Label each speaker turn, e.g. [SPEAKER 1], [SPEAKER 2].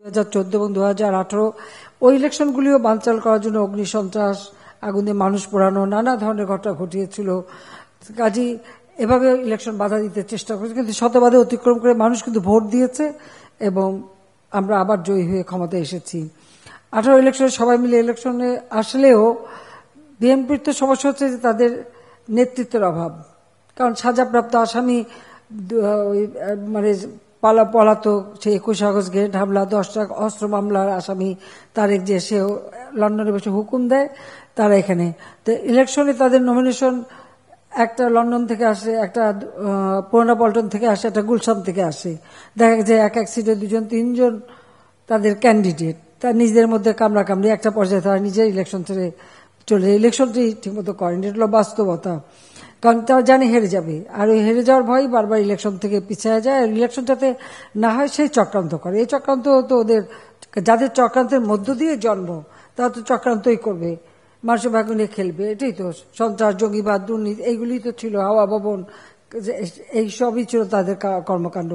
[SPEAKER 1] 2014 এবং 2018 ওই ইলেকশনগুলিও বানচাল করার জন্য অগ্নিসন্ত্রাস, আগুন দিয়ে মানুষ পোড়ানো, নানা ধরনের ঘটনা ঘটিয়েছিল। কাজী এভাবে ইলেকশন বাধা দিতে চেষ্টা করেছে, কিন্তু শতবাদে অতিক্রম করে মানুষ কিন্তু ভোট দিয়েছে এবং আমরা আবার জয়ী হয়ে ক্ষমতায় এসেছি। 18 ইলেকশনে সবাই মিলে ইলেকশনে আসলেও বিএনপির তো সমস্যা হচ্ছে যে তাদের নেতৃত্বের অভাব। কারণ সাজাপ্রাপ্ত আসামি মানে পলাতক, সেই 21 আগস্ট গ্রেনেড হামলা, 10টা অস্ত্র মামলার আসামি তারেক, যে সে লন্ডনে বসে হুকুম দেয়, তারা এখানে। তো ইলেকশনে তাদের নমিনেশন একটা লন্ডন থেকে আসে, একটা পুরানা পল্টন থেকে আসে, একটা গুলশান থেকে আসে। দেখা গেছে এক সিটে 2জন 3জন তাদের ক্যান্ডিডেট, তার নিজেদের মধ্যে কামড়াকামড়ি, একটা পর্যায়ে তারা নিজের ইলেকশন ছেড়ে চলে যায়। ইলেকশনটি ঠিকমতো করেন, এটা হলো বাস্তবতা। কারণ তারা জানে হেরে যাবে, আর ওই হেরে যাওয়ার ভয় বারবার ইলেকশন থেকে পিছিয়ে যায়। আর ইলেকশন যাতে না হয় সেই চক্রান্ত করে। এই চক্রান্ত তো ওদের, যাদের চক্রান্তের মধ্য দিয়ে জন্ম, তারা তো চক্রান্তই করবে, মানুষের ভাগ্য নিয়ে খেলবে। এটাই তো সন্ত্রাস, জঙ্গিবাদ, দুর্নীতি, এইগুলি তো ছিল, হাওয়া ভবন, এই সবই ছিল তাদের কর্মকাণ্ড।